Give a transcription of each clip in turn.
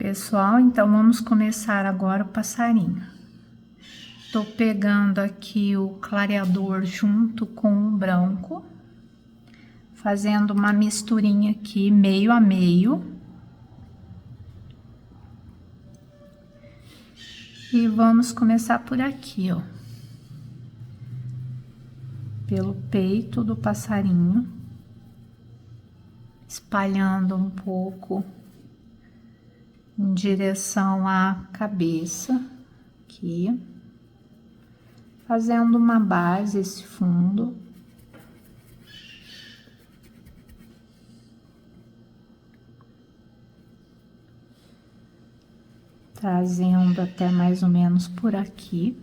Pessoal, então vamos começar agora o passarinho. Tô pegando aqui o clareador junto com o branco, fazendo uma misturinha aqui meio a meio. E vamos começar por aqui, ó. Pelo peito do passarinho, espalhando um pouco em direção à cabeça, aqui, fazendo uma base, esse fundo. Trazendo até mais ou menos por aqui.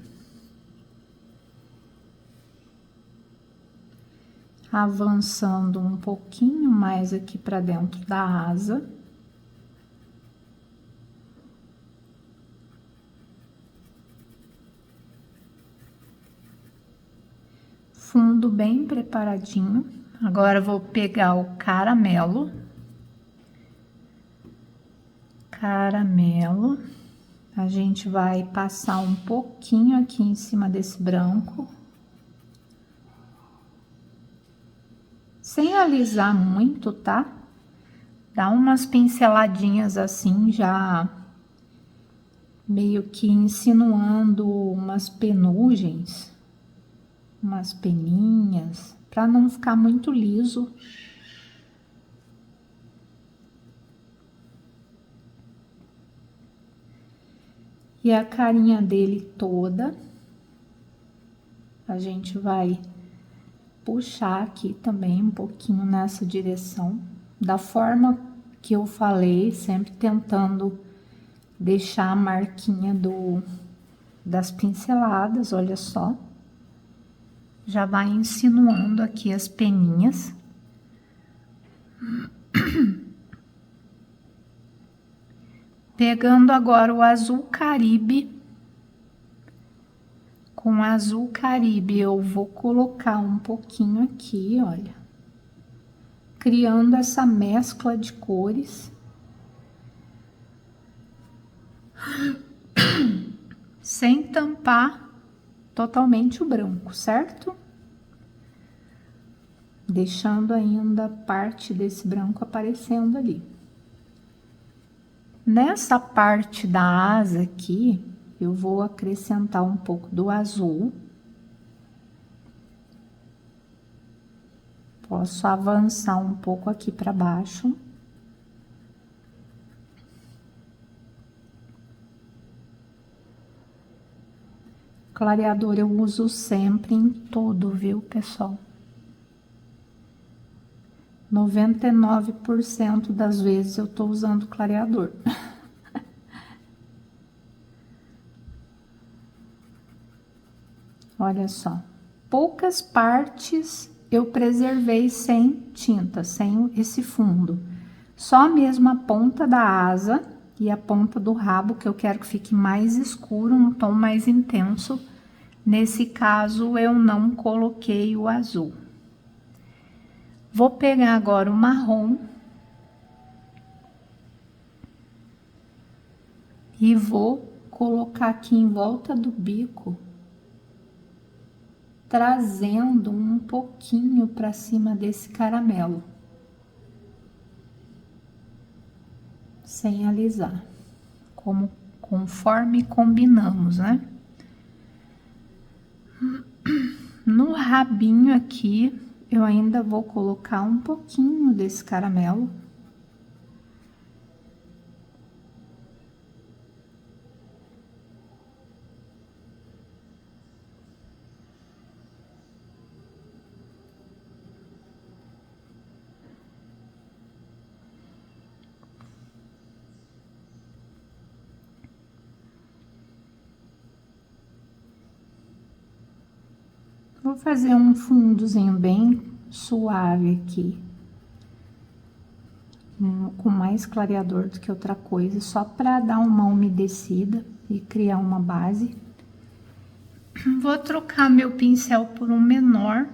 Avançando um pouquinho mais aqui para dentro da asa. Fundo bem preparadinho. Agora vou pegar o caramelo. Caramelo. A gente vai passar um pouquinho aqui em cima desse branco. Sem alisar muito, tá? Dá umas pinceladinhas assim, já meio que insinuando umas penugens, umas peninhas, para não ficar muito liso. E a carinha dele toda, a gente vai puxar aqui também um pouquinho nessa direção, da forma que eu falei, sempre tentando deixar a marquinha das pinceladas, olha só. Já vai insinuando aqui as peninhas. Pegando agora o azul Caribe. Com o azul Caribe eu vou colocar um pouquinho aqui, olha. Criando essa mescla de cores. Sem tampar totalmente o branco, certo? Deixando ainda parte desse branco aparecendo ali. Nessa parte da asa aqui, eu vou acrescentar um pouco do azul. Posso avançar um pouco aqui para baixo. Clareador eu uso sempre em tudo, viu, pessoal? 99% das vezes eu tô usando clareador. Olha só, poucas partes eu preservei sem tinta, sem esse fundo. Só mesmo a ponta da asa e a ponta do rabo, que eu quero que fique mais escuro, um tom mais intenso. Nesse caso, eu não coloquei o azul. Vou pegar agora o marrom e vou colocar aqui em volta do bico, trazendo um pouquinho para cima desse caramelo, sem alisar, conforme combinamos, né? No rabinho aqui, eu ainda vou colocar um pouquinho desse caramelo. Vou fazer um fundozinho bem suave aqui, com mais clareador do que outra coisa, só para dar uma umedecida e criar uma base. Vou trocar meu pincel por um menor.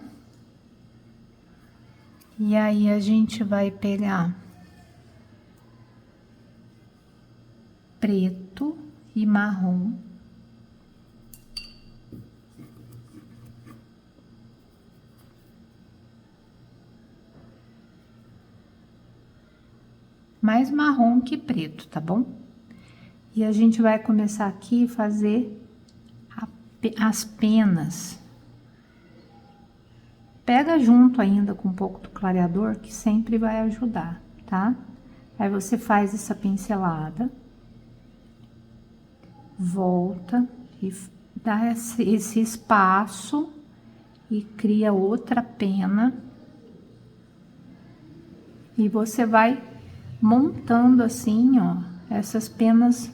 E aí a gente vai pegar preto e marrom. Mais marrom que preto, tá bom? E a gente vai começar aqui a fazer as penas. Pega junto ainda com um pouco do clareador, que sempre vai ajudar, tá? Aí você faz essa pincelada, volta e dá esse espaço e cria outra pena. E você vai montando assim, ó, essas penas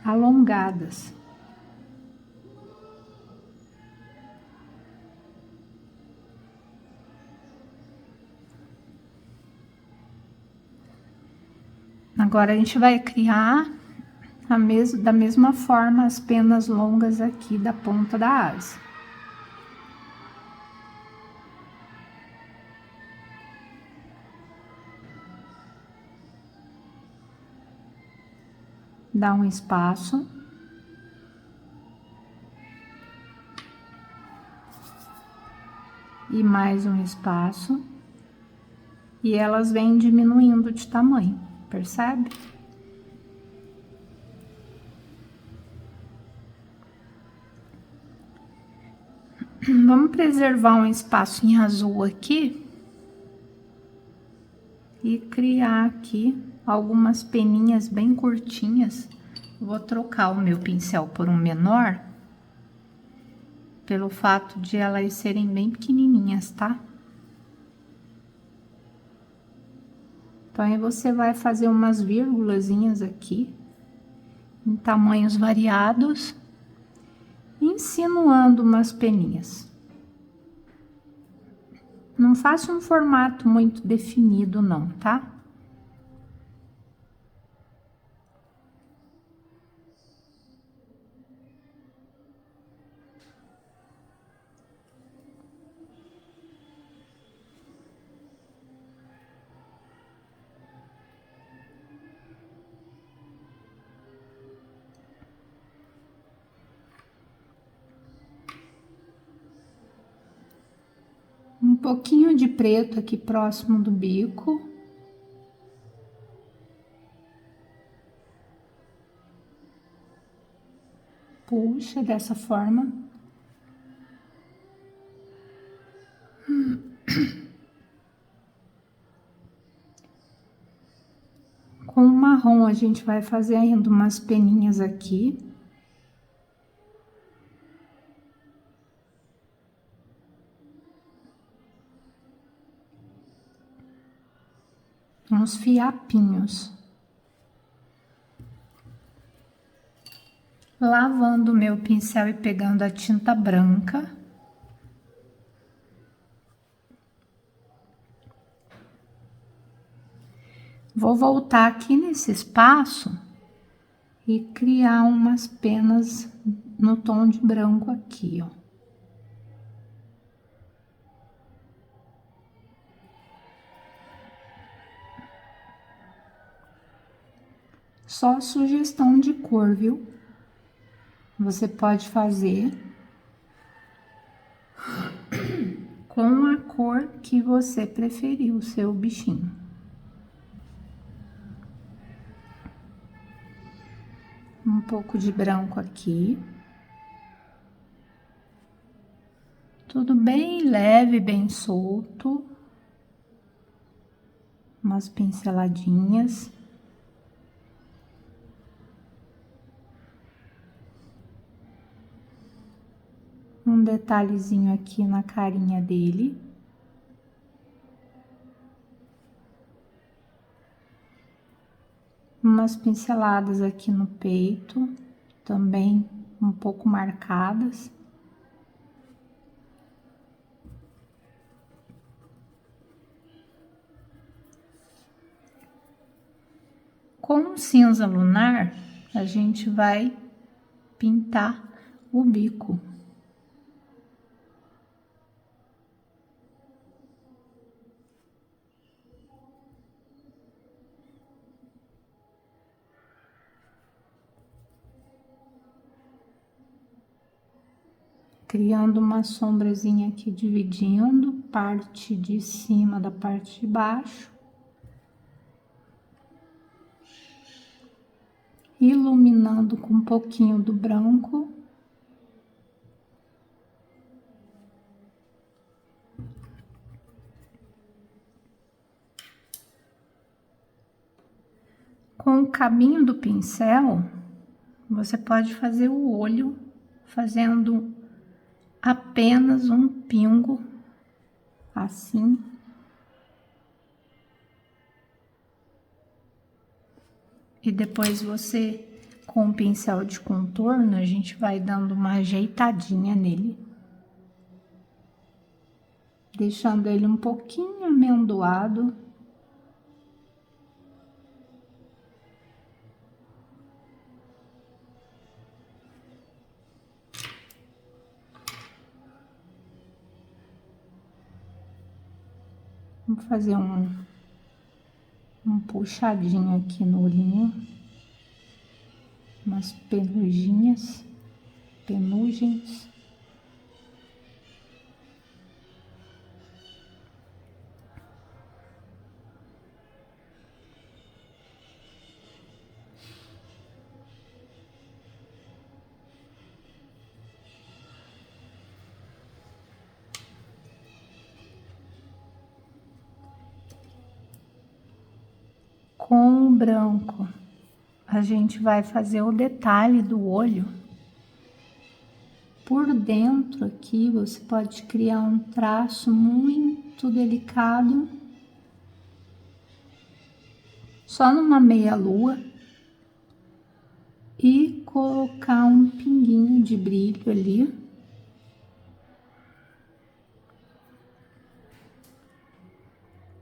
alongadas. Agora a gente vai criar da mesma forma as penas longas aqui da ponta da asa. Dá um espaço. E mais um espaço. E elas vêm diminuindo de tamanho, percebe? Vamos preservar um espaço em azul aqui. E criar aqui algumas peninhas bem curtinhas. Vou trocar o meu pincel por um menor, pelo fato de elas serem bem pequenininhas, tá? Então, aí você vai fazer umas vírgulazinhas aqui, em tamanhos variados, insinuando umas peninhas. Não faça um formato muito definido, não, tá? Um pouquinho de preto aqui próximo do bico. Puxa dessa forma. Com o marrom a gente vai fazer ainda umas peninhas aqui. Uns fiapinhos. Lavando o meu pincel e pegando a tinta branca. Vou voltar aqui nesse espaço e criar umas penas no tom de branco aqui, ó. Só sugestão de cor, viu? Você pode fazer com a cor que você preferir o seu bichinho. Um pouco de branco aqui. Tudo bem leve, bem solto. Umas pinceladinhas. Um detalhezinho aqui na carinha dele. Umas pinceladas aqui no peito, também um pouco marcadas. Com o cinza lunar, a gente vai pintar o bico. criando uma sombrazinha aqui, dividindo parte de cima da parte de baixo, iluminando com um pouquinho do branco. Com o cabinho do pincel, você pode fazer o olho fazendo apenas um pingo, assim. E depois você, com o pincel de contorno, a gente vai dando uma ajeitadinha nele. Deixando ele um pouquinho amendoado. Vamos fazer um puxadinho aqui no olhinho. Umas penugens. Com o branco, a gente vai fazer o detalhe do olho. Por dentro aqui, você pode criar um traço muito delicado, só numa meia-lua, e colocar um pinguinho de brilho ali.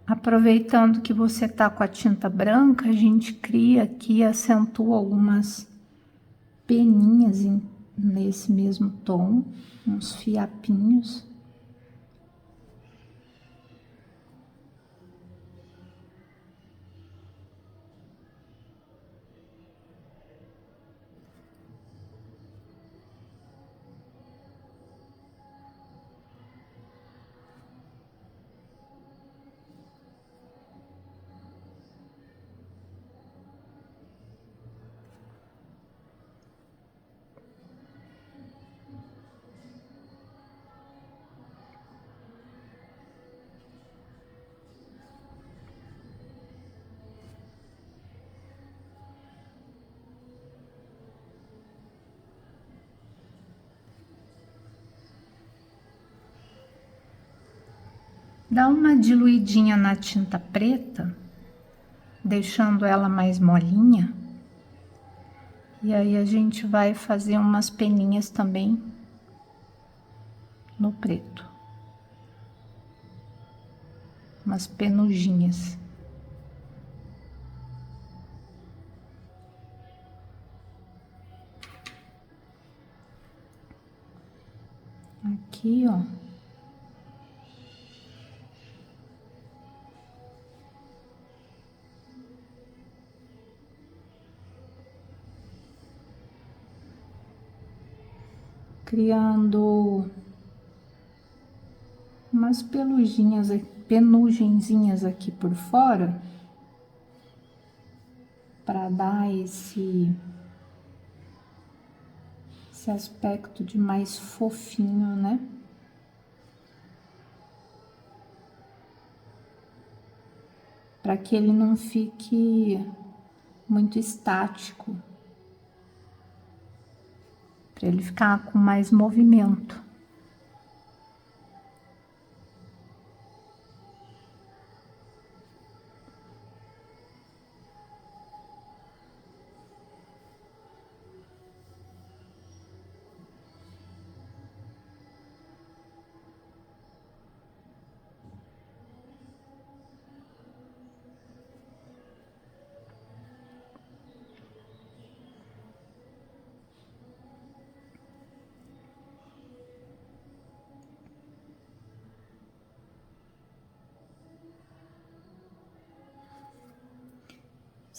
Aproveitando que você tá com a tinta branca, a gente cria aqui, acentua algumas peninhas nesse mesmo tom, uns fiapinhos. Dá uma diluidinha na tinta preta, deixando ela mais molinha. E aí a gente vai fazer umas peninhas também no preto. Umas penuginhas. Aqui, ó. Criando umas penugenzinhas aqui por fora, para dar esse aspecto de mais fofinho, né? Para que ele não fique muito estático, para ele ficar com mais movimento.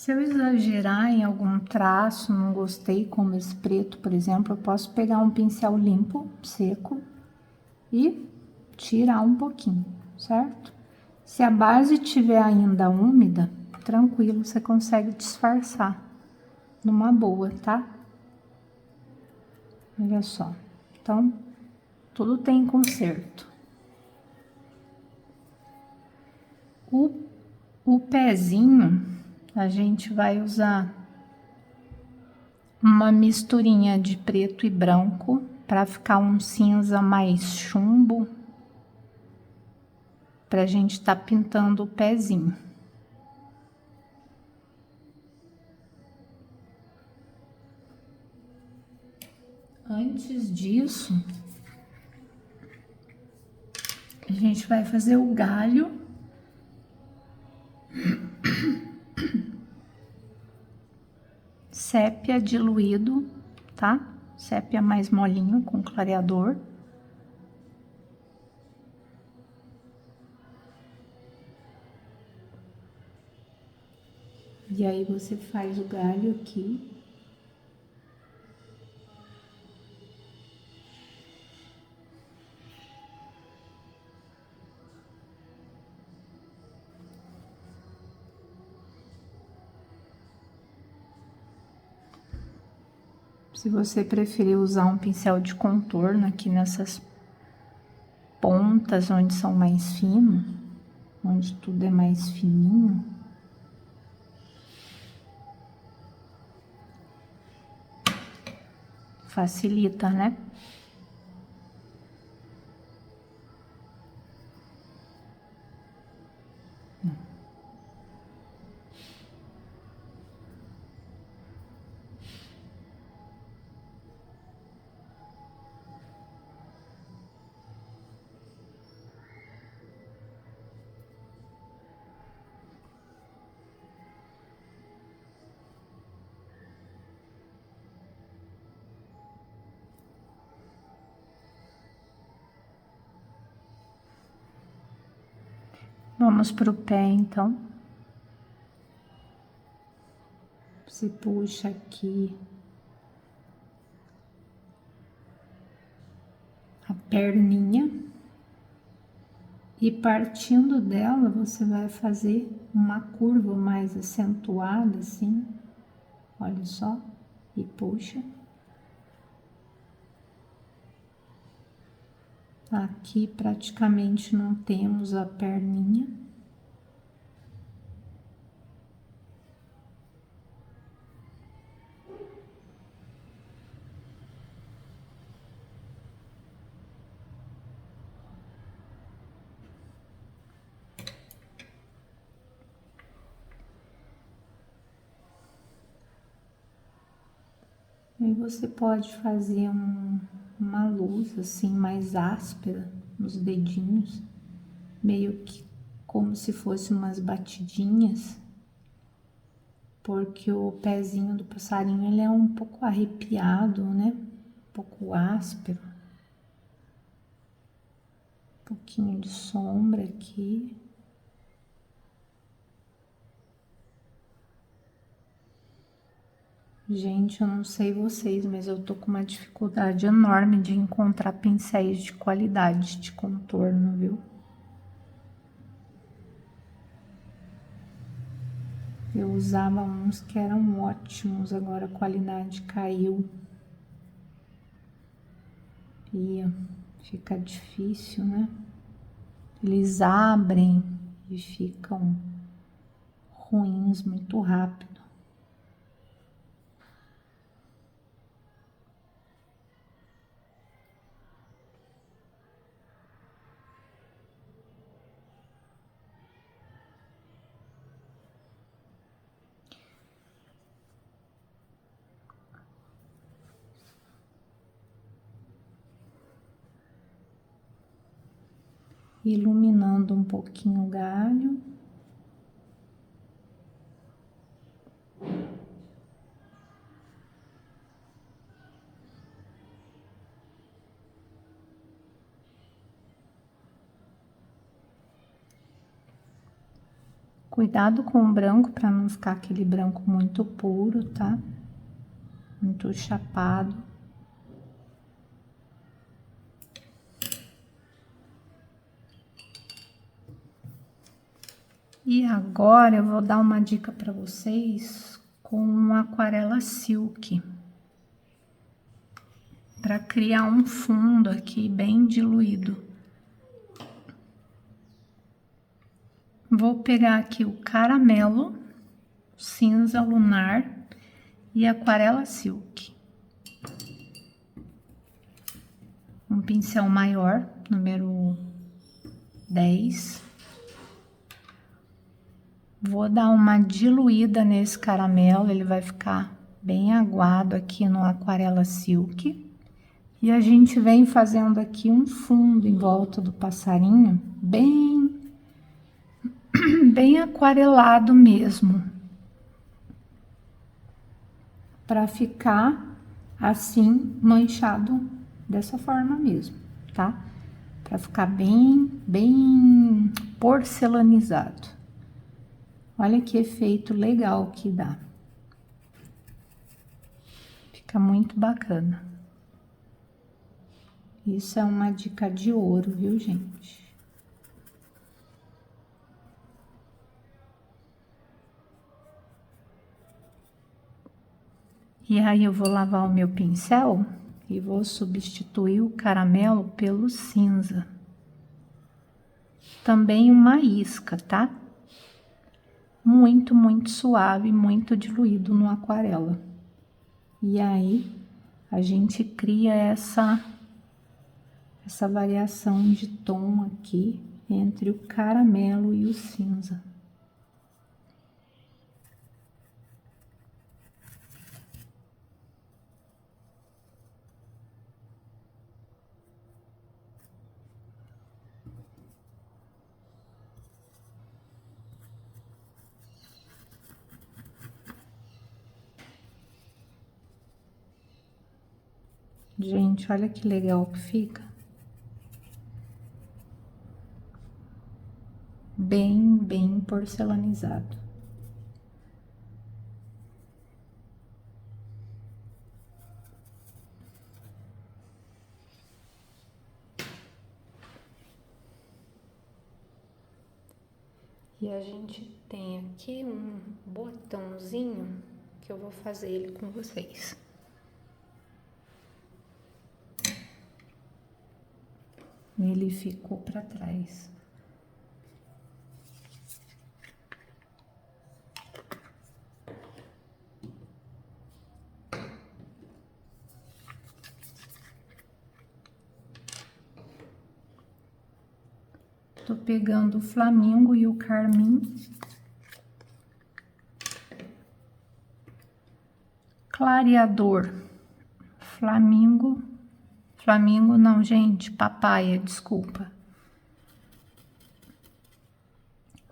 Se eu exagerar em algum traço, não gostei, como esse preto, por exemplo, eu posso pegar um pincel limpo, seco, e tirar um pouquinho, certo? Se a base tiver ainda úmida, tranquilo, você consegue disfarçar numa boa, tá? Olha só. Então, tudo tem conserto. O pezinho, a gente vai usar uma misturinha de preto e branco para ficar um cinza mais chumbo, para a gente tá pintando o pezinho. Antes disso, a gente vai fazer o galho. Sépia diluído, tá? Sépia mais molinho com clareador. E aí você faz o galho aqui. Se você preferir usar um pincel de contorno aqui nessas pontas onde são mais finos, onde tudo é mais fininho, facilita, né? Vamos pro pé, então. Você puxa aqui a perninha e partindo dela você vai fazer uma curva mais acentuada assim, olha só, e puxa. Aqui praticamente não temos a perninha. Aí você pode fazer uma luz assim mais áspera nos dedinhos, meio que como se fosse umas batidinhas, porque o pezinho do passarinho ele é um pouco arrepiado, né? Um pouco áspero. Um pouquinho de sombra aqui. Gente, eu não sei vocês, mas eu tô com uma dificuldade enorme de encontrar pincéis de qualidade de contorno, viu? Eu usava uns que eram ótimos, agora a qualidade caiu. E fica difícil, né? Eles abrem e ficam ruins muito rápido. Iluminando um pouquinho o galho. Cuidado com o branco para não ficar aquele branco muito puro, tá? Muito chapado. E agora eu vou dar uma dica para vocês com aquarela silk, para criar um fundo aqui bem diluído. Vou pegar aqui o caramelo, cinza lunar e aquarela silk. Um pincel maior, número 10. Vou dar uma diluída nesse caramelo, ele vai ficar bem aguado aqui no aquarela silk. E a gente vem fazendo aqui um fundo em volta do passarinho, bem aquarelado mesmo, para ficar assim manchado dessa forma mesmo, tá? Para ficar bem porcelanizado. Olha que efeito legal que dá. Fica muito bacana. Isso é uma dica de ouro, viu, gente? E aí eu vou lavar o meu pincel e vou substituir o caramelo pelo cinza. Também uma isca, tá? Muito suave, muito diluído no aquarela. E aí a gente cria essa variação de tom aqui entre o caramelo e o cinza. Gente, olha que legal que fica. Bem porcelanizado. E a gente tem aqui um botãozinho que eu vou fazer ele com vocês. Ele ficou para trás. Tô pegando o flamingo e o carmim. Clareador. Flamingo não, gente, papaya, desculpa.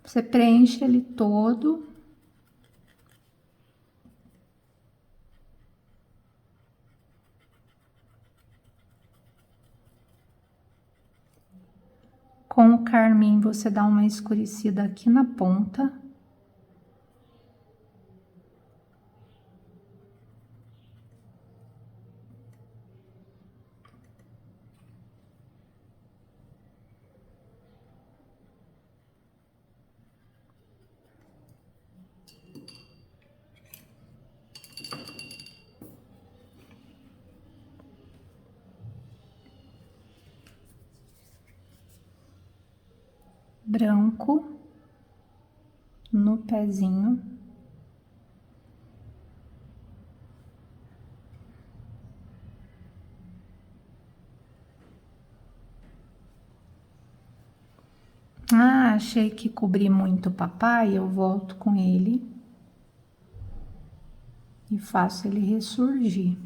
Você preenche ele todo. Com o carmim, você dá uma escurecida aqui na ponta. Branco no pezinho. Ah, achei que cobri muito o papai, eu volto com ele e faço ele ressurgir.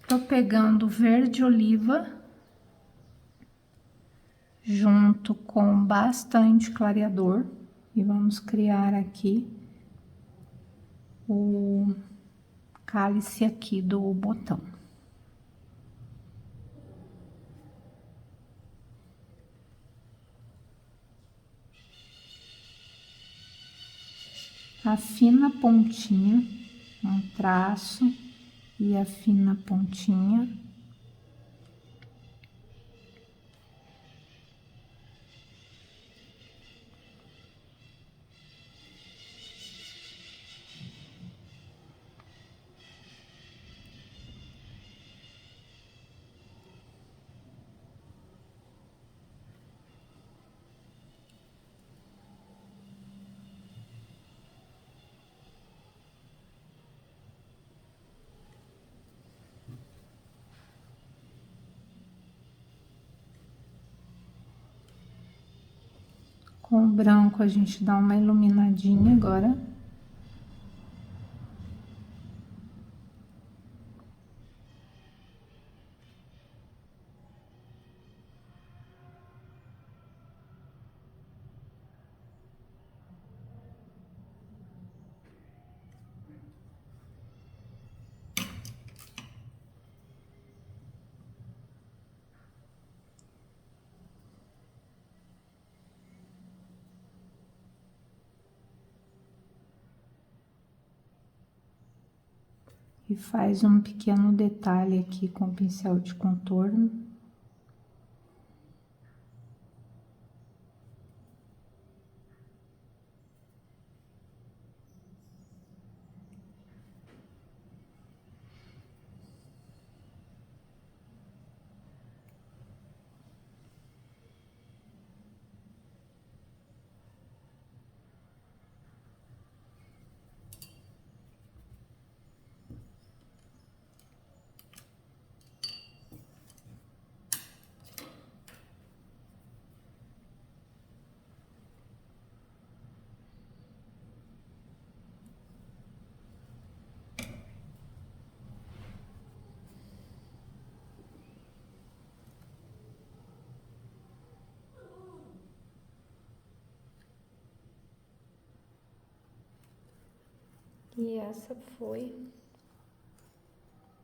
Tô pegando verde oliva junto com bastante clareador e vamos criar aqui o cálice aqui do botão. a fina pontinha, um traço e a fina pontinha. Com o branco a gente dá uma iluminadinha agora. E faz um pequeno detalhe aqui com o pincel de contorno. E essa foi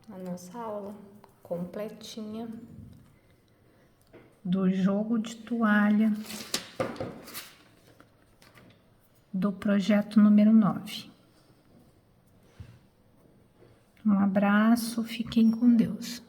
a nossa aula completinha do jogo de toalha do projeto número 9. Um abraço, fiquem com Deus.